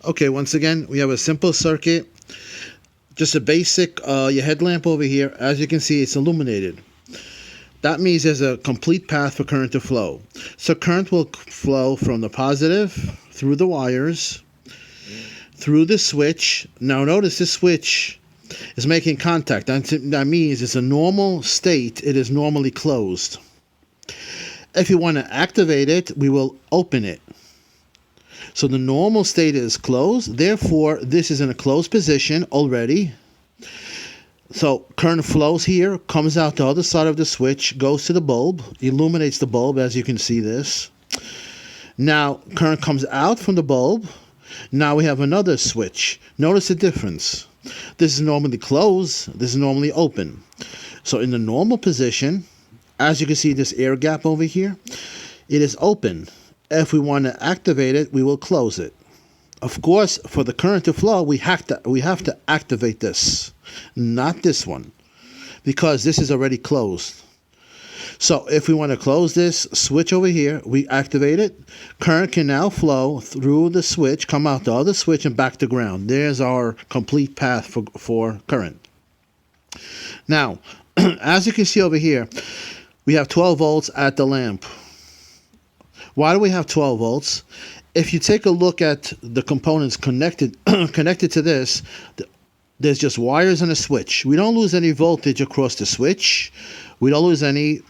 Okay, once again, we have a simple circuit. Just a basic, your headlamp over here. As you can see, it's illuminated. That means there's a complete path for current to flow. So current will flow from the positive, through the wires, through the switch. Now notice this switch is making contact. That means it's a normal state. It is normally closed. If you want to activate it, we will open it. So the normal state is closed. Therefore, this is in a closed position already. So current flows here, comes out the other side of the switch, goes to the bulb, illuminates the bulb, as you can see this. Now, current comes out from the bulb. Now we have another switch. Notice the difference. This is normally closed. This is normally open. So in the normal position, as you can see this air gap over here, it is open. If we want to activate it, we will close it. Of course, for the current to flow, we have to activate this, not this one, because this is already closed. So if we want to close this switch over here, we activate it. Current can now flow through the switch, come out the other switch, and back to ground. There's our complete path for current. Now, as you can see over here, we have 12 volts at the lamp. Why do we have 12 volts? If you take a look at the components connected to this, there's just wires and a switch. We don't lose any voltage across the switch. We don't lose any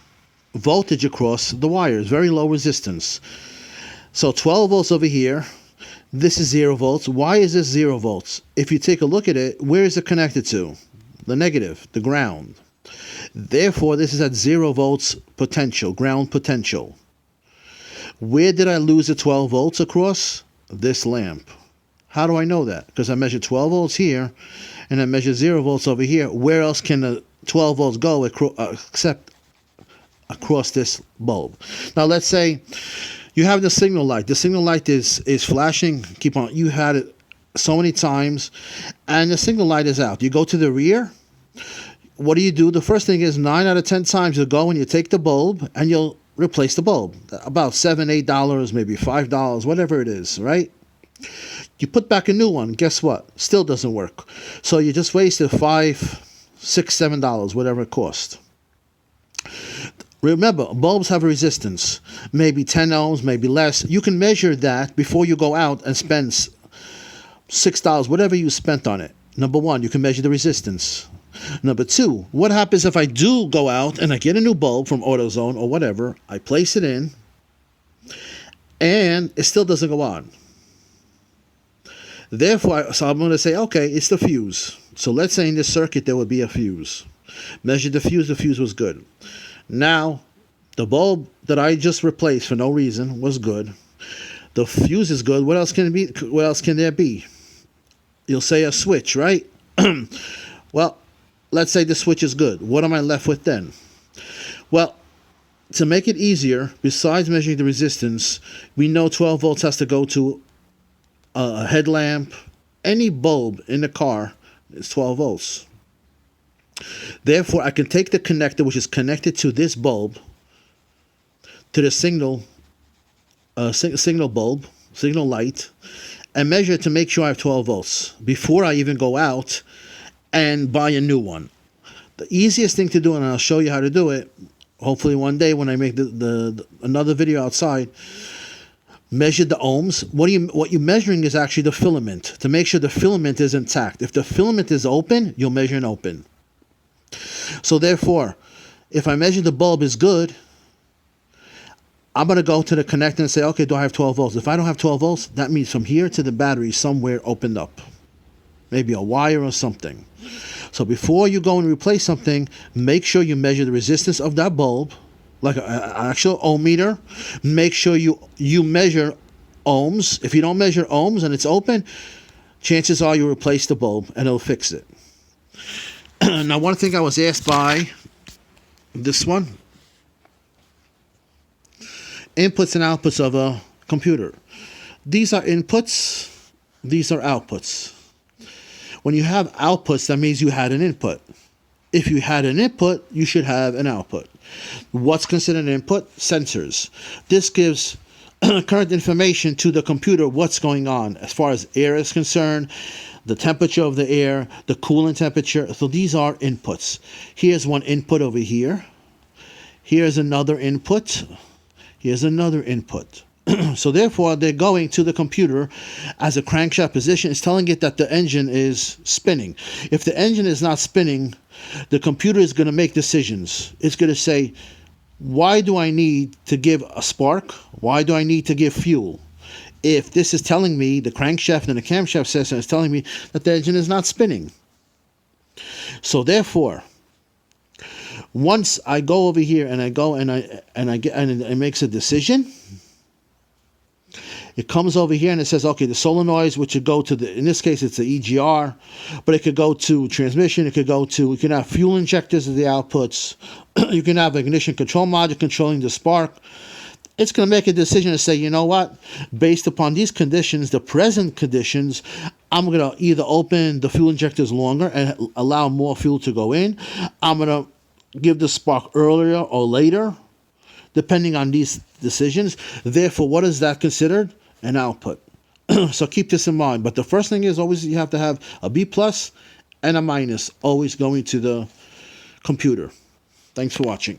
voltage across the wires. Very low resistance. So 12 volts over here. This is 0 volts. Why is this 0 volts? If you take a look at it, where is it connected to? The negative, the ground. Therefore, this is at 0 volts potential, ground potential. Where did I lose the 12 volts across? This lamp. How do I know that? Because I measured 12 volts here, and I measured 0 volts over here. Where else can the 12 volts go except across this bulb? Now let's say you have the signal light. The signal light is flashing. Keep on. You had it so many times, and the signal light is out. You go to the rear. What do? The first thing is 9 out of 10 times you'll go and you take the bulb and you'll replace the bulb. About $7, $8, maybe $5, whatever it is, right? You put back a new one. Guess what? Still doesn't work. So you just wasted $5, $6, $7, whatever it cost. Remember, bulbs have a resistance, maybe 10 ohms, maybe less. You can measure that before you go out and spend $6, whatever you spent on it. Number one, you can measure the resistance. Number two, what happens if I do go out and I get a new bulb from AutoZone or whatever, I place it in, and it still doesn't go on. Therefore, so I'm going to say, okay, it's the fuse. So let's say in this circuit there would be a fuse. Measured the fuse was good. Now, the bulb that I just replaced for no reason was good. The fuse is good. What else can it be? What else can there be? You'll say a switch, right? Well, let's say the switch is good. What am I left with then? Well, to make it easier, besides measuring the resistance, we know 12 volts has to go to a headlamp. Any bulb in the car is 12 volts. Therefore, I can take the connector, which is connected to this bulb, to the signal bulb, signal light, and measure it to make sure I have 12 volts before I even go out and buy a new one. The easiest thing to do, and I'll show you how to do it, hopefully one day when I make another video outside, measure the ohms. What you're measuring is actually the filament, to make sure the filament is intact. If the filament is open, you'll measure an open. So therefore, if I measure the bulb is good, I'm going to go to the connector and say, okay, do I have 12 volts? If I don't have 12 volts, that means from here to the battery somewhere opened up. Maybe a wire or something. So before you go and replace something, make sure you measure the resistance of that bulb, like an actual ohm meter. Make sure you measure ohms. If you don't measure ohms and it's open, chances are you replace the bulb and it'll fix it. Now, one thing I was asked by this one, inputs and outputs of a computer. These are inputs, these are outputs. When you have outputs, that means you had an input. If you had an input, you should have an output. What's considered an input? Sensors. This gives current information to the computer what's going on as far as air is concerned, the temperature of the air, the coolant temperature. So these are inputs. Here's one input over here. Here's another input. Here's another input. So therefore, they're going to the computer as a crankshaft position. It's telling it that the engine is spinning. If the engine is not spinning, the computer is going to make decisions. It's going to say, why do I need to give a spark? Why do I need to give fuel? If this is telling me, the crankshaft and the camshaft system is telling me that the engine is not spinning. So therefore, once I go over here and I go and it makes a decision, it comes over here and it says, okay, the solenoids, which would go to in this case, it's the EGR, but it could go to transmission. It could go to, you can have fuel injectors as the outputs. You can have ignition control module controlling the spark. It's going to make a decision to say, you know what, based upon these conditions, the present conditions, I'm going to either open the fuel injectors longer and allow more fuel to go in. I'm going to give the spark earlier or later, depending on these decisions. Therefore, what is that considered? An output. So keep this in mind. But the first thing is always you have to have a B plus and a minus always going to the computer. Thanks for watching.